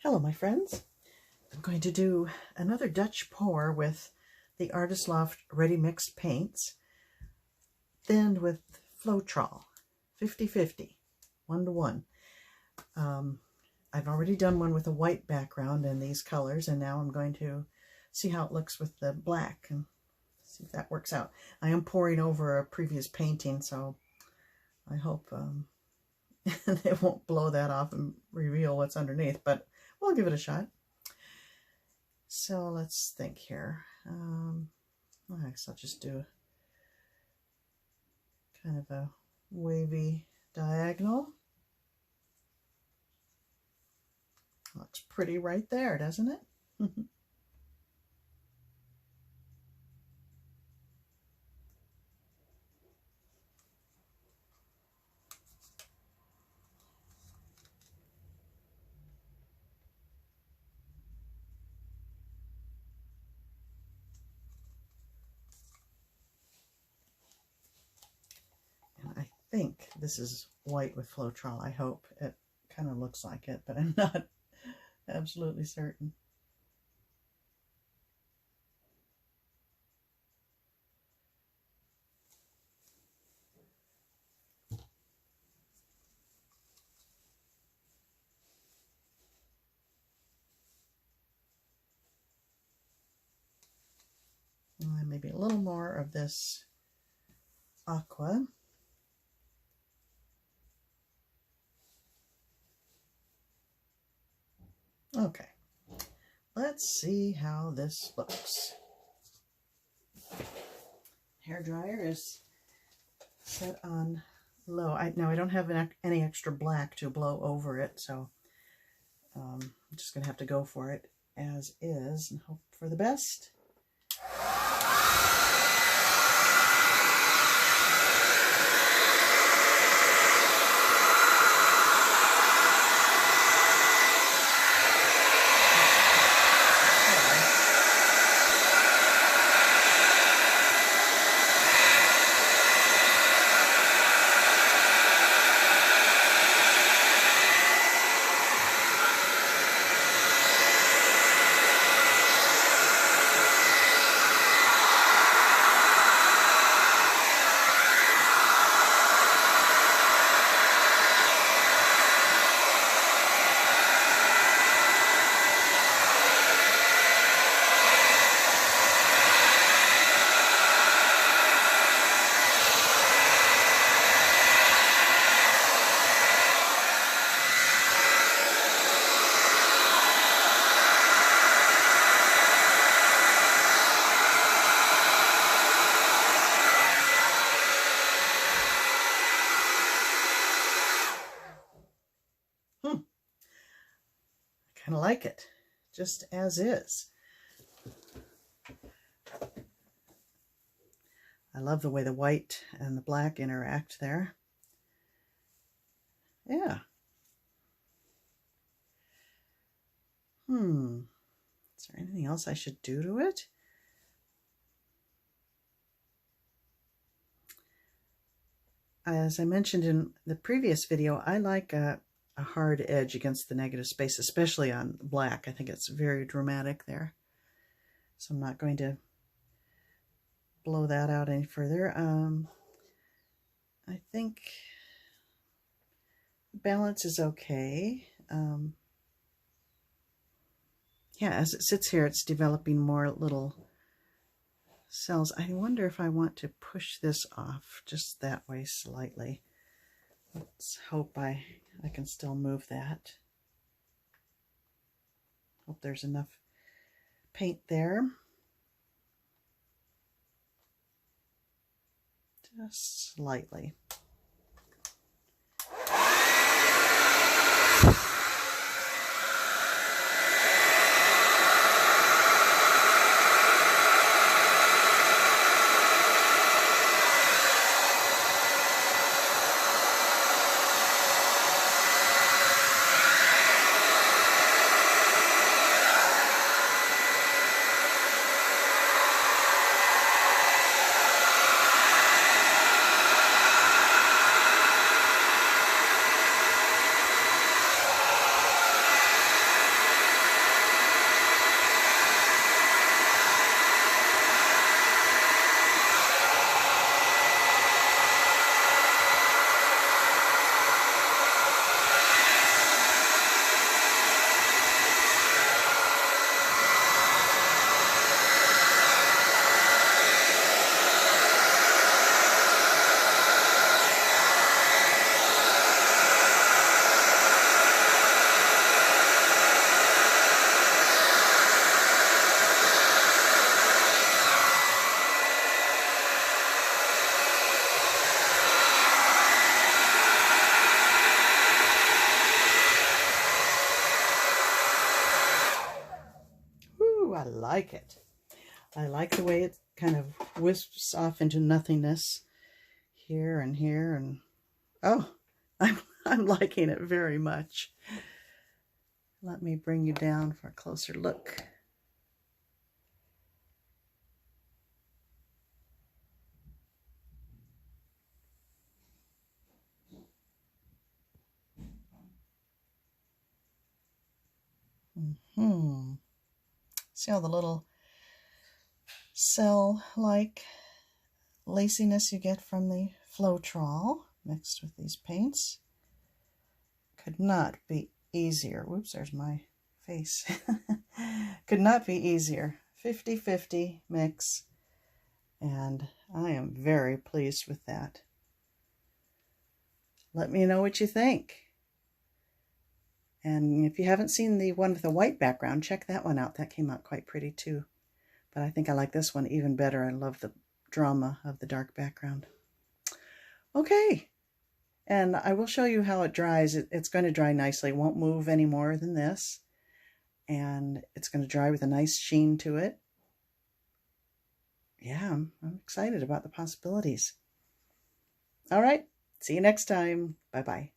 Hello my friends, I'm going to do another Dutch pour with the Artist Loft Ready Mixed Paints, thinned with Floetrol, 50-50, 1-to-1. I've already done one with a white background and these colors, and now I'm going to see how it looks with the black and see if that works out. I am pouring over a previous painting, so I hope it won't blow that off and reveal what's underneath, but we'll give it a shot. So let's think here. I guess I'll just do kind of a wavy diagonal. Looks pretty right there, doesn't it? I think this is white with Floetrol. I hope. It kind of looks like it, but I'm not absolutely certain. And maybe a little more of this aqua. Okay, let's see how this looks. Hair dryer is set on low. Now I don't have any extra black to blow over it, so I'm just gonna have to go for it as is and hope for the best. Kind of like it, just as is. I love the way the white and the black interact there. Yeah. Is there anything else I should do to it? As I mentioned in the previous video, I like a hard edge against the negative space, especially on black. I think it's very dramatic there. So I'm not going to blow that out any further. I think balance is okay. Yeah, as it sits here, it's developing more little cells. I wonder if I want to push this off just that way slightly. Let's hope I can still move that. Hope there's enough paint there. Just slightly. I like it. I like the way it kind of wisps off into nothingness here and here, and oh, I'm liking it very much. Let me bring you down for a closer look. See all the little cell-like laciness you get from the Floetrol mixed with these paints. Could not be easier. Whoops, there's my face. Could not be easier. 50-50 mix, and I am very pleased with that. Let me know what you think. And if you haven't seen the one with the white background, check that one out. That came out quite pretty too. But I think I like this one even better. I love the drama of the dark background. Okay. And I will show you how it dries. It's going to dry nicely. It won't move any more than this. And it's going to dry with a nice sheen to it. Yeah, I'm excited about the possibilities. All right. See you next time. Bye-bye.